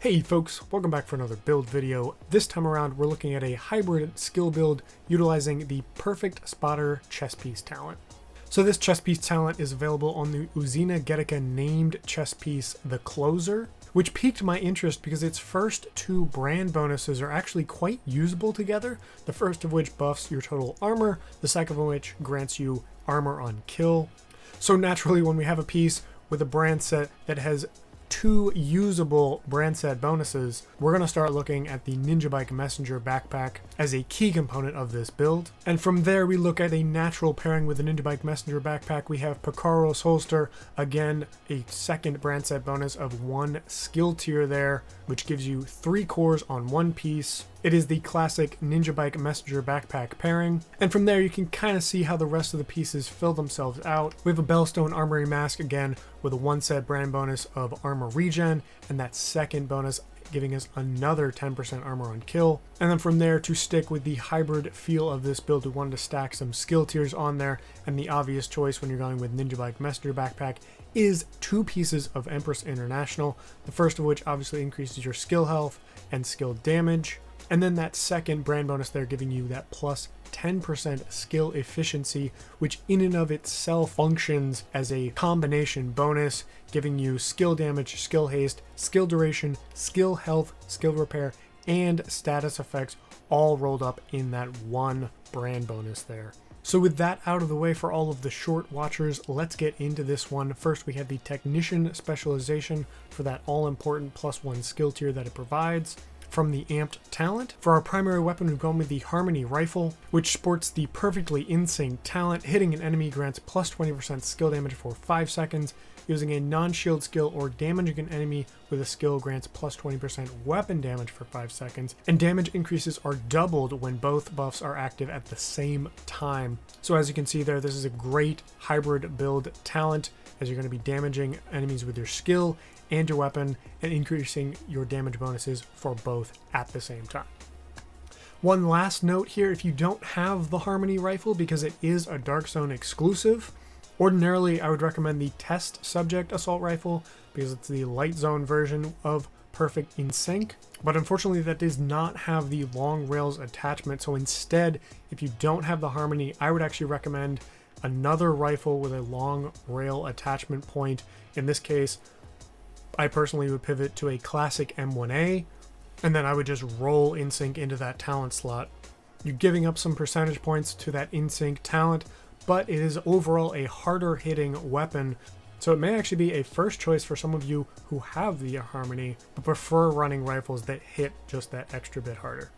Hey folks, welcome back for another build video. This time around we're looking at a hybrid skill build utilizing the perfect spotter chess piece talent. So this chess piece talent is available on the Uzina Getica named chess piece, the Closer, which piqued my interest because its first two brand bonuses are actually quite usable together, the first of which buffs your total armor, the second of which grants you armor on kill. So naturally when we have a piece with a brand set that has two usable brand set bonuses, we're going to start looking at the Ninja Bike Messenger backpack as a key component of this build. And from there we look at a natural pairing with the Ninja Bike Messenger backpack. We have Picaro's holster, again a second brand set bonus of one skill tier there, which gives you 3 cores on one piece. It is the classic Ninja Bike Messenger backpack pairing, and from there you can kind of see how the rest of the pieces fill themselves out. We have a Bellstone Armory Mask again with a 1 set brand bonus of armor regen, and that second bonus giving us another 10% armor on kill. And then from there, to stick with the hybrid feel of this build, we wanted to stack some skill tiers on there, and the obvious choice when you're going with Ninja Bike Messenger backpack is 2 pieces of Empress International, the first of which obviously increases your skill health and skill damage. And then that second brand bonus there giving you that plus 10% skill efficiency, which in and of itself functions as a combination bonus, giving you skill damage, skill haste, skill duration, skill health, skill repair, and status effects all rolled up in that one brand bonus there. So with that out of the way for all of the short watchers, let's get into this one. First, we have the Technician Specialization for that all-important +1 skill tier that it provides. From the amped talent, for our primary weapon we've gone with the Harmony Rifle, which sports the perfectly in sync talent. Hitting an enemy grants plus 20% skill damage for 5 seconds. Using a non-shield skill or damaging an enemy with a skill grants plus 20% weapon damage for 5 seconds. And damage increases are doubled when both buffs are active at the same time. So as you can see there, this is a great hybrid build talent, as you're going to be damaging enemies with your skill and your weapon, and increasing your damage bonuses for both at the same time. One last note here, if you don't have the Harmony Rifle, because it is a Dark Zone exclusive, ordinarily I would recommend the Test Subject Assault Rifle, because it's the Light Zone version of Perfect in Sync, but unfortunately that does not have the long rails attachment. So instead, if you don't have the Harmony, I would actually recommend another rifle with a long rail attachment point. In this case, I personally would pivot to a classic M1A, and then I would just roll InSync into that talent slot. You're giving up some percentage points to that InSync talent, but it is overall a harder hitting weapon, so it may actually be a first choice for some of you who have the Harmony but prefer running rifles that hit just that extra bit harder.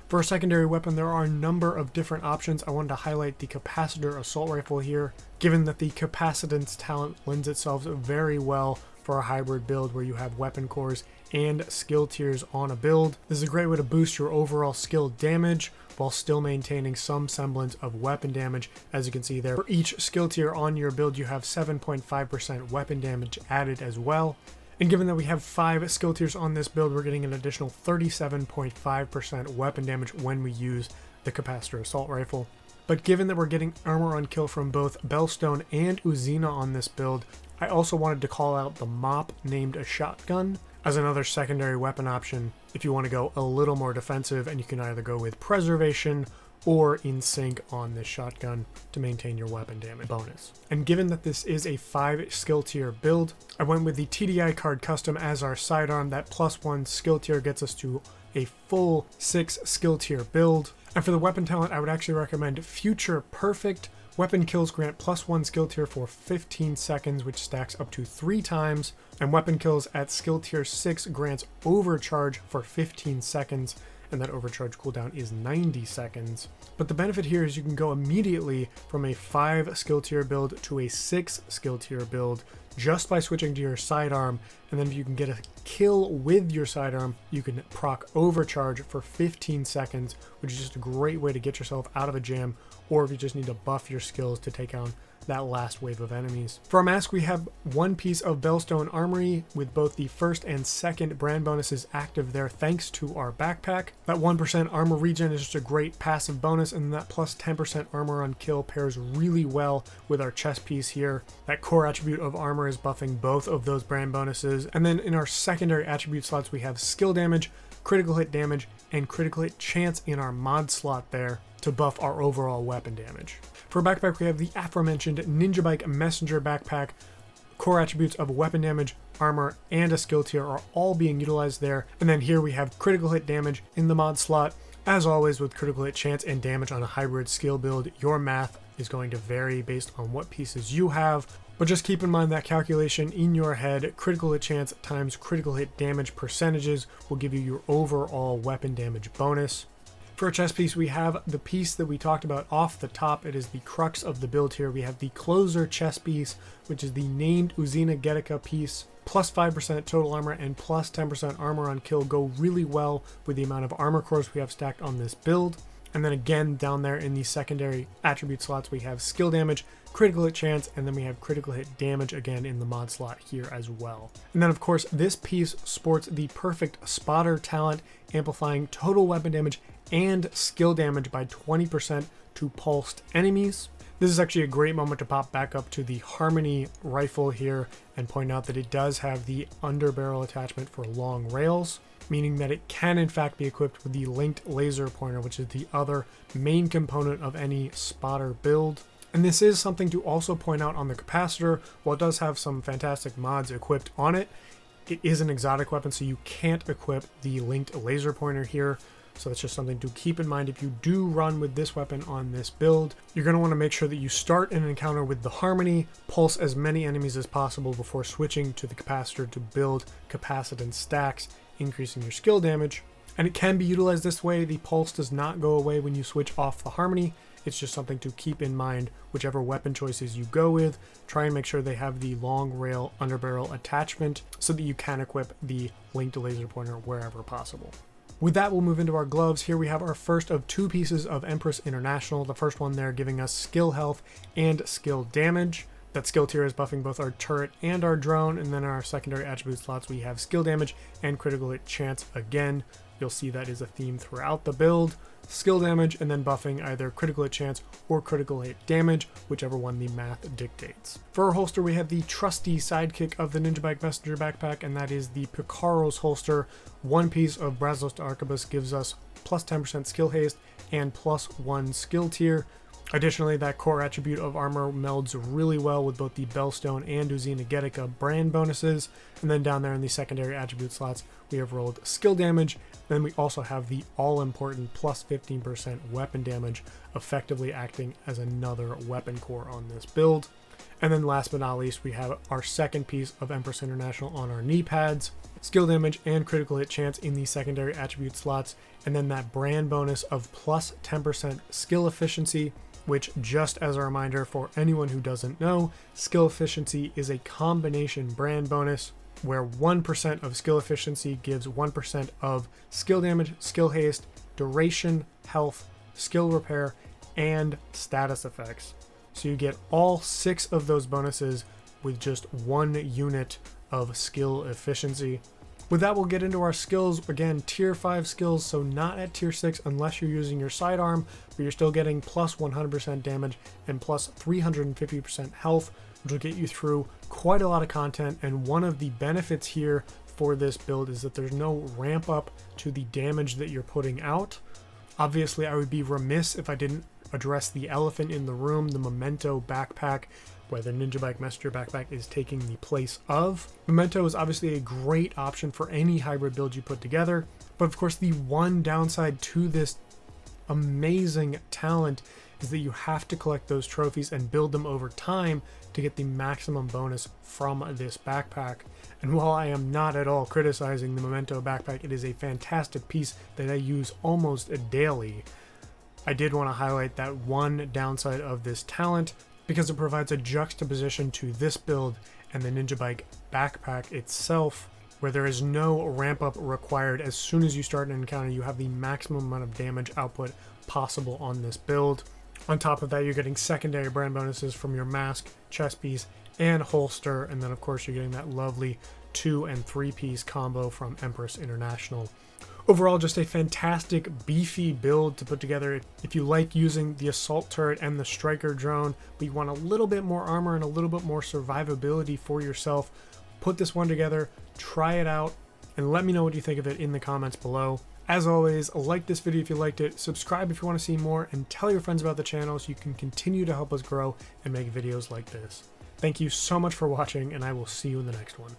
For a secondary weapon, there are a number of different options. I wanted to highlight the Capacitor Assault Rifle here, given that the Capacitance talent lends itself very well for a hybrid build where you have weapon cores and skill tiers on a build. This is a great way to boost your overall skill damage while still maintaining some semblance of weapon damage. As you can see there, for each skill tier on your build, you have 7.5% weapon damage added as well. And given that we have 5 skill tiers on this build, we're getting an additional 37.5% weapon damage when we use the Capacitor Assault Rifle. But given that we're getting armor on kill from both Bellstone and Uzina on this build, I also wanted to call out the Mop named a Shotgun as another secondary weapon option if you want to go a little more defensive, and you can either go with Preservation or in sync on this shotgun to maintain your weapon damage bonus. And given that this is a 5 skill tier build, I went with the TDI card custom as our sidearm. That +1 skill tier gets us to a full 6 skill tier build. And for the weapon talent, I would actually recommend Future Perfect. Weapon kills grant +1 skill tier for 15 seconds, which stacks up to 3 times. And weapon kills at skill tier 6 grants overcharge for 15 seconds. And that overcharge cooldown is 90 seconds. But the benefit here is you can go immediately from a 5 skill tier build to a 6 skill tier build just by switching to your sidearm, and then if you can get a kill with your sidearm, you can proc overcharge for 15 seconds, which is just a great way to get yourself out of a jam, or if you just need to buff your skills to take on that last wave of enemies. For our mask, we have one piece of Bellstone Armory with both the first and second brand bonuses active there thanks to our backpack. That 1% armor regen is just a great passive bonus, and that plus 10% armor on kill pairs really well with our chest piece here. That core attribute of armor is buffing both of those brand bonuses. And then in our secondary attribute slots, we have skill damage, critical hit damage, and critical hit chance in our mod slot there to buff our overall weapon damage. For backpack, we have the aforementioned Ninja Bike Messenger backpack. Core attributes of weapon damage, armor, and a skill tier are all being utilized there. And then here we have critical hit damage in the mod slot. As always with critical hit chance and damage on a hybrid skill build, your math is going to vary based on what pieces you have. But just keep in mind that calculation in your head. Critical hit chance times critical hit damage percentages will give you your overall weapon damage bonus. For a chest piece, we have the piece that we talked about off the top. It is the crux of the build here. We have the closer chest piece, which is the named Uzina Getica piece. Plus 5% total armor and plus 10% armor on kill go really well with the amount of armor cores we have stacked on this build. And then again, down there in the secondary attribute slots, we have skill damage, critical hit chance, and then we have critical hit damage again in the mod slot here as well. And then of course, this piece sports the perfect spotter talent, amplifying total weapon damage and skill damage by 20% to pulsed enemies. This is actually a great moment to pop back up to the Harmony rifle here and point out that it does have the underbarrel attachment for long rails, meaning that it can in fact be equipped with the linked laser pointer, which is the other main component of any spotter build. And this is something to also point out on the capacitor. While it does have some fantastic mods equipped on it, it is an exotic weapon, so you can't equip the linked laser pointer here. So that's just something to keep in mind if you do run with this weapon on this build. You're going to want to make sure that you start an encounter with the Harmony, pulse as many enemies as possible before switching to the capacitor to build capacitance stacks, increasing your skill damage. And it can be utilized this way. The pulse does not go away when you switch off the Harmony. It's just something to keep in mind whichever weapon choices you go with. Try and make sure they have the long rail underbarrel attachment so that you can equip the linked laser pointer wherever possible. With that, we'll move into our gloves. Here we have our first of two pieces of Empress International. The first one there giving us skill health and skill damage. That skill tier is buffing both our turret and our drone. And then in our secondary attribute slots, we have skill damage and critical hit chance again. You'll see that is a theme throughout the build. Skill damage and then buffing either critical hit chance or critical hit damage, whichever one the math dictates. For our holster, we have the trusty sidekick of the Ninja Bike Messenger backpack, and that is the Picaro's holster. One piece of Brazos to Arquebus gives us plus 10% skill haste and plus 1 skill tier. Additionally, that core attribute of armor melds really well with both the Bellstone and Uzina Getica brand bonuses. And then down there in the secondary attribute slots, we have rolled skill damage. Then we also have the all-important plus 15% weapon damage, effectively acting as another weapon core on this build. And then last but not least, we have our second piece of Empress International on our Kneepads. Skill damage and critical hit chance in the secondary attribute slots. And then that brand bonus of plus 10% skill efficiency, which, just as a reminder for anyone who doesn't know, skill efficiency is a combination brand bonus where 1% of skill efficiency gives 1% of skill damage, skill haste, duration, health, skill repair, and status effects. So you get all 6 of those bonuses with just 1 unit of skill efficiency. With that, we'll get into our skills. Again, tier 5 skills, so not at tier 6 unless you're using your sidearm, but you're still getting plus 100% damage and plus 350% health, which will get you through quite a lot of content. And one of the benefits here for this build is that there's no ramp up to the damage that you're putting out. Obviously, I would be remiss if I didn't address the elephant in the room, the Memento backpack, where the Ninja Bike Messenger backpack is taking the place of. Memento is obviously a great option for any hybrid build you put together, but of course the one downside to this amazing talent is that you have to collect those trophies and build them over time to get the maximum bonus from this backpack. And while I am not at all criticizing the Memento backpack, it is a fantastic piece that I use almost daily. I did want to highlight that one downside of this talent because it provides a juxtaposition to this build and the Ninja Bike backpack itself, where there is no ramp up required. As soon as you start an encounter, you have the maximum amount of damage output possible on this build. On top of that, you're getting secondary brand bonuses from your mask, chest piece, and holster, and then of course you're getting that lovely 2 and 3 piece combo from Empress International. Overall, just a fantastic beefy build to put together. If you like using the assault turret and the striker drone, but you want a little bit more armor and a little bit more survivability for yourself, put this one together, try it out, and let me know what you think of it in the comments below. As always, like this video if you liked it, subscribe if you want to see more, and tell your friends about the channel so you can continue to help us grow and make videos like this. Thank you so much for watching, and I will see you in the next one.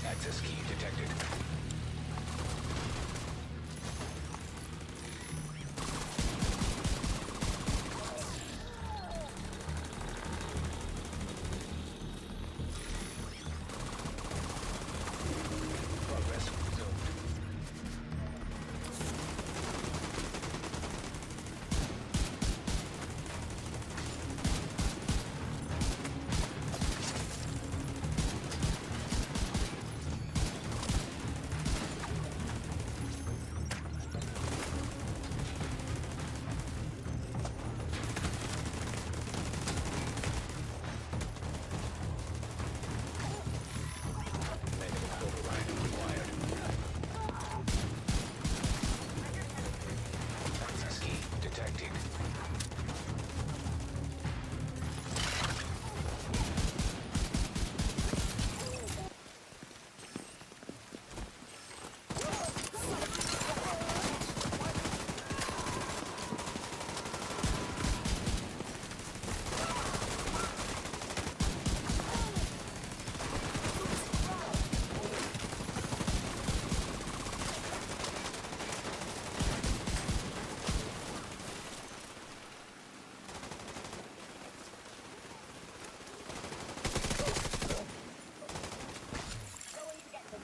Access key detected. Progress resumed. Detected.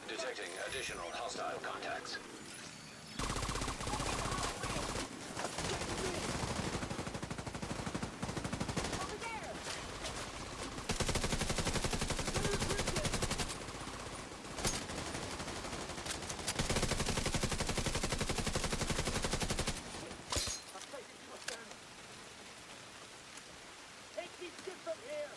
Detecting additional hostile contacts. Take these kids from here!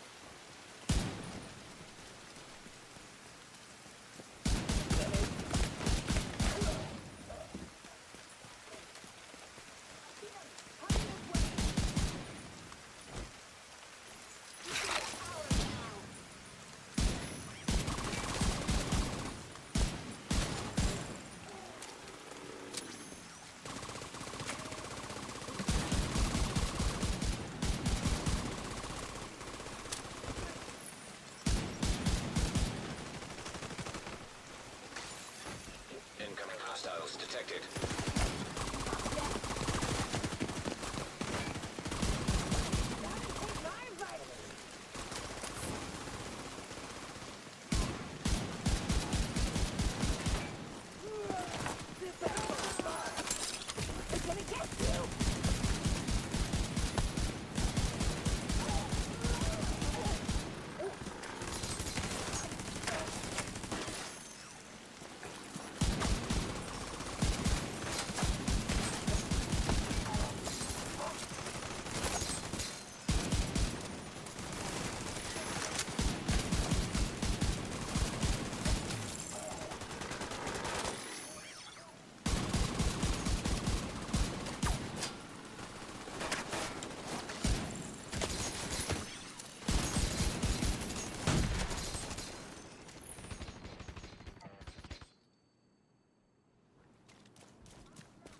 Incoming hostiles detected.